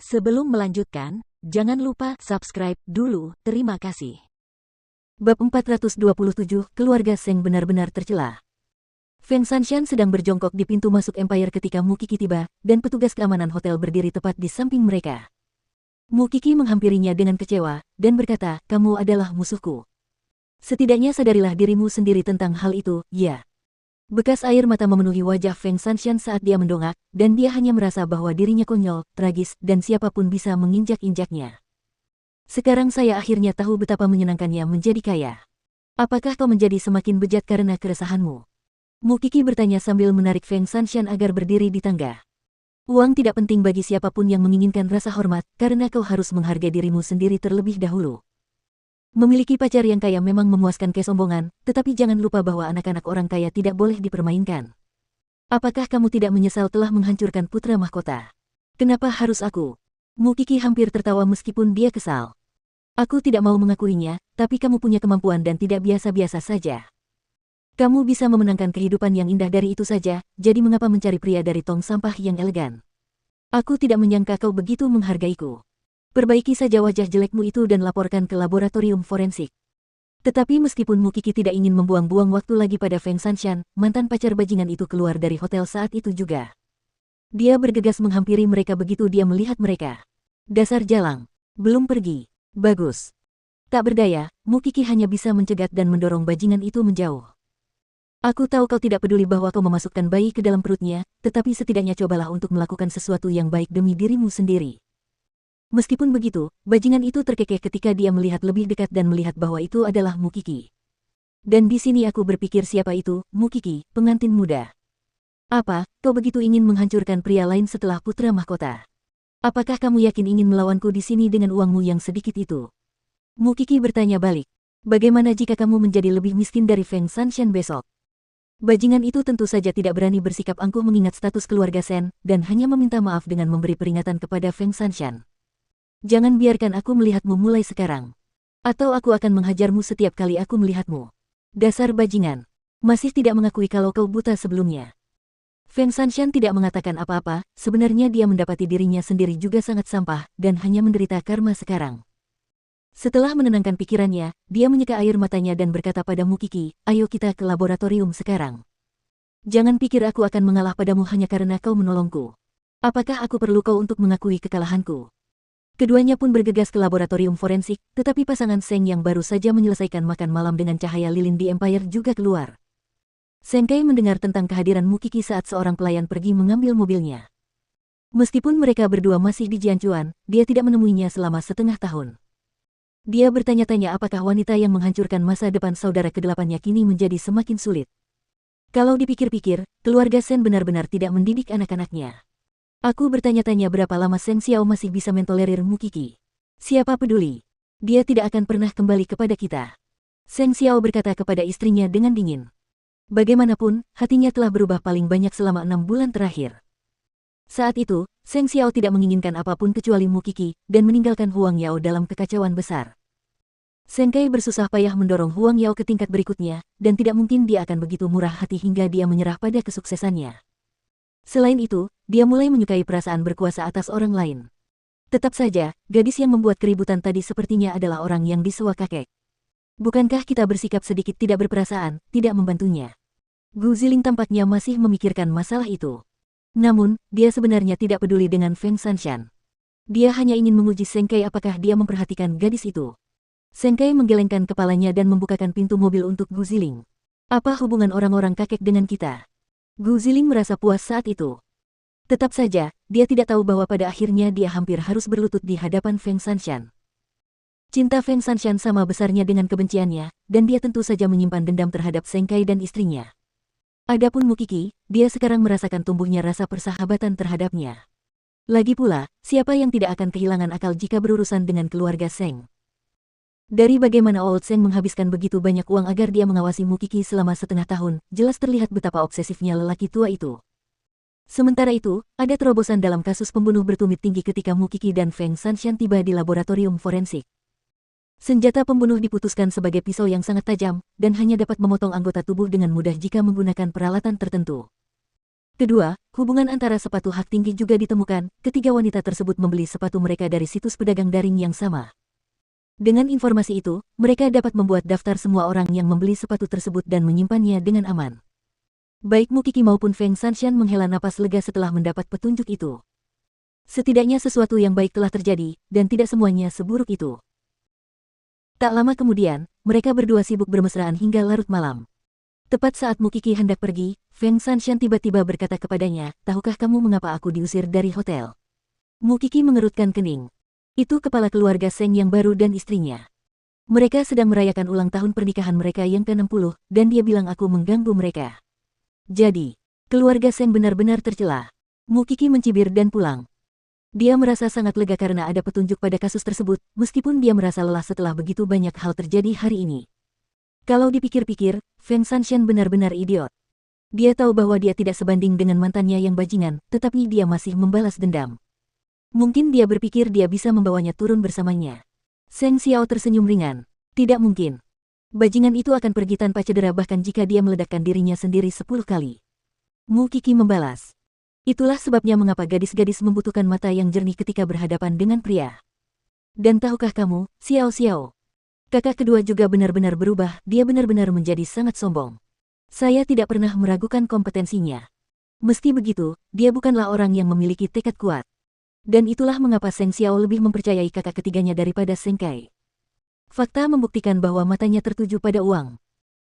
Sebelum melanjutkan, jangan lupa subscribe dulu, terima kasih. Bab 427, Keluarga Seng benar-benar tercela. Feng Shanshan sedang berjongkok di pintu masuk Empire ketika Mu Qi tiba, dan petugas keamanan hotel berdiri tepat di samping mereka. Mu Qi menghampirinya dengan kecewa, dan berkata, "Kamu adalah musuhku. Setidaknya sadarilah dirimu sendiri tentang hal itu, ya." Bekas air mata memenuhi wajah Feng Shanshan saat dia mendongak, dan dia hanya merasa bahwa dirinya konyol, tragis, dan siapapun bisa menginjak-injaknya. "Sekarang saya akhirnya tahu betapa menyenangkannya menjadi kaya. Apakah kau menjadi semakin bejat karena keresahanmu?" Mu Qi bertanya sambil menarik Feng Shanshan agar berdiri di tangga. "Uang tidak penting bagi siapapun yang menginginkan rasa hormat, karena kau harus menghargai dirimu sendiri terlebih dahulu. Memiliki pacar yang kaya memang memuaskan kesombongan, tetapi jangan lupa bahwa anak-anak orang kaya tidak boleh dipermainkan. Apakah kamu tidak menyesal telah menghancurkan putra mahkota? Kenapa harus aku?" Mu Qi hampir tertawa meskipun dia kesal. "Aku tidak mau mengakuinya, tapi kamu punya kemampuan dan tidak biasa-biasa saja. Kamu bisa memenangkan kehidupan yang indah dari itu saja, jadi mengapa mencari pria dari tong sampah yang elegan? Aku tidak menyangka kau begitu menghargaiku. Perbaiki saja wajah jelekmu itu dan laporkan ke laboratorium forensik." Tetapi meskipun Mu Qi tidak ingin membuang-buang waktu lagi pada Feng Shanshan, mantan pacar bajingan itu keluar dari hotel saat itu juga. Dia bergegas menghampiri mereka begitu dia melihat mereka. "Dasar jalang. Belum pergi. Bagus." Tak berdaya, Mu Qi hanya bisa mencegat dan mendorong bajingan itu menjauh. "Aku tahu kau tidak peduli bahwa kau memasukkan bayi ke dalam perutnya, tetapi setidaknya cobalah untuk melakukan sesuatu yang baik demi dirimu sendiri." Meskipun begitu, bajingan itu terkekeh ketika dia melihat lebih dekat dan melihat bahwa itu adalah Mu Qi. "Dan di sini aku berpikir siapa itu, Mu Qi, pengantin muda. Apa, kau begitu ingin menghancurkan pria lain setelah putra mahkota? Apakah kamu yakin ingin melawanku di sini dengan uangmu yang sedikit itu?" Mu Qi bertanya balik. "Bagaimana jika kamu menjadi lebih miskin dari Feng Shanshan besok?" Bajingan itu tentu saja tidak berani bersikap angkuh mengingat status keluarga Shen, dan hanya meminta maaf dengan memberi peringatan kepada Feng Shanshan. "Jangan biarkan aku melihatmu mulai sekarang. Atau aku akan menghajarmu setiap kali aku melihatmu. Dasar bajingan. Masih tidak mengakui kalau kau buta sebelumnya." Feng Shanshan tidak mengatakan apa-apa, sebenarnya dia mendapati dirinya sendiri juga sangat sampah, dan hanya menderita karma sekarang. Setelah menenangkan pikirannya, dia menyeka air matanya dan berkata pada Mu Qi, "Ayo kita ke laboratorium sekarang. Jangan pikir aku akan mengalah padamu hanya karena kau menolongku. Apakah aku perlu kau untuk mengakui kekalahanku?" Keduanya pun bergegas ke laboratorium forensik, tetapi pasangan Seng yang baru saja menyelesaikan makan malam dengan cahaya lilin di Empire juga keluar. Seng Kai mendengar tentang kehadiran Mu Qi saat seorang pelayan pergi mengambil mobilnya. Meskipun mereka berdua masih di Jianchuan, dia tidak menemuinya selama setengah tahun. Dia bertanya-tanya apakah wanita yang menghancurkan masa depan saudara kedelapannya kini menjadi semakin sulit. Kalau dipikir-pikir, keluarga Shen benar-benar tidak mendidik anak-anaknya. "Aku bertanya-tanya berapa lama Seng Xiao masih bisa mentolerir Mu Qi. Siapa peduli? Dia tidak akan pernah kembali kepada kita." Seng Xiao berkata kepada istrinya dengan dingin. Bagaimanapun, hatinya telah berubah paling banyak selama 6 bulan terakhir. Saat itu, Seng Xiao tidak menginginkan apapun kecuali Mu Qi, dan meninggalkan Huang Yao dalam kekacauan besar. Seng Kai bersusah payah mendorong Huang Yao ke tingkat berikutnya, dan tidak mungkin dia akan begitu murah hati hingga dia menyerah pada kesuksesannya. Selain itu, dia mulai menyukai perasaan berkuasa atas orang lain. Tetap saja, gadis yang membuat keributan tadi sepertinya adalah orang yang disewa kakek. Bukankah kita bersikap sedikit tidak berperasaan, tidak membantunya? Gu Ziling tampaknya masih memikirkan masalah itu. Namun, dia sebenarnya tidak peduli dengan Feng Shanshan. Dia hanya ingin menguji Seng Kai apakah dia memperhatikan gadis itu. Seng Kai menggelengkan kepalanya dan membukakan pintu mobil untuk Gu Ziling. "Apa hubungan orang-orang kakek dengan kita?" Gu Ziling merasa puas saat itu. Tetap saja, dia tidak tahu bahwa pada akhirnya dia hampir harus berlutut di hadapan Feng Shanshan. Cinta Feng Shanshan sama besarnya dengan kebenciannya, dan dia tentu saja menyimpan dendam terhadap Seng Kai dan istrinya. Adapun Mu Qi, dia sekarang merasakan tumbuhnya rasa persahabatan terhadapnya. Lagi pula, siapa yang tidak akan kehilangan akal jika berurusan dengan keluarga Seng? Dari bagaimana Old Seng menghabiskan begitu banyak uang agar dia mengawasi Mu Qi selama setengah tahun, jelas terlihat betapa obsesifnya lelaki tua itu. Sementara itu, ada terobosan dalam kasus pembunuh bertumit tinggi ketika Mu Qi dan Feng Shanshan tiba di laboratorium forensik. Senjata pembunuh diputuskan sebagai pisau yang sangat tajam, dan hanya dapat memotong anggota tubuh dengan mudah jika menggunakan peralatan tertentu. Kedua, hubungan antara sepatu hak tinggi juga ditemukan. Ketiga wanita tersebut membeli sepatu mereka dari situs pedagang daring yang sama. Dengan informasi itu, mereka dapat membuat daftar semua orang yang membeli sepatu tersebut dan menyimpannya dengan aman. Baik Mu Qi maupun Feng Sanshan menghela napas lega setelah mendapat petunjuk itu. Setidaknya sesuatu yang baik telah terjadi, dan tidak semuanya seburuk itu. Tak lama kemudian, mereka berdua sibuk bermesraan hingga larut malam. Tepat saat Mu Qi hendak pergi, Feng Sanshan tiba-tiba berkata kepadanya, "Tahukah kamu mengapa aku diusir dari hotel?" Mu Qi mengerutkan kening. Itu kepala keluarga Seng yang baru dan istrinya. Mereka sedang merayakan ulang tahun pernikahan mereka yang ke-60, dan dia bilang aku mengganggu mereka. Jadi, keluarga Seng benar-benar tercela. Mu Qi mencibir dan pulang. Dia merasa sangat lega karena ada petunjuk pada kasus tersebut, meskipun dia merasa lelah setelah begitu banyak hal terjadi hari ini. Kalau dipikir-pikir, Feng Sanshan benar-benar idiot. Dia tahu bahwa dia tidak sebanding dengan mantannya yang bajingan, tetapi dia masih membalas dendam. Mungkin dia berpikir dia bisa membawanya turun bersamanya. Seng Xiao tersenyum ringan. Tidak mungkin. Bajingan itu akan pergi tanpa cedera bahkan jika dia meledakkan dirinya sendiri 10 kali. Mu Qi membalas. Itulah sebabnya mengapa gadis-gadis membutuhkan mata yang jernih ketika berhadapan dengan pria. Dan tahukah kamu, Xiao Xiao? Kakak kedua juga benar-benar berubah, dia benar-benar menjadi sangat sombong. Saya tidak pernah meragukan kompetensinya. Meski begitu, dia bukanlah orang yang memiliki tekad kuat. Dan itulah mengapa Seng Xiao lebih mempercayai kakak ketiganya daripada Seng Kai. Fakta membuktikan bahwa matanya tertuju pada uang.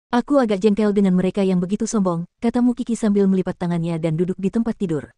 Aku agak jengkel dengan mereka yang begitu sombong, kata Mu Qi sambil melipat tangannya dan duduk di tempat tidur.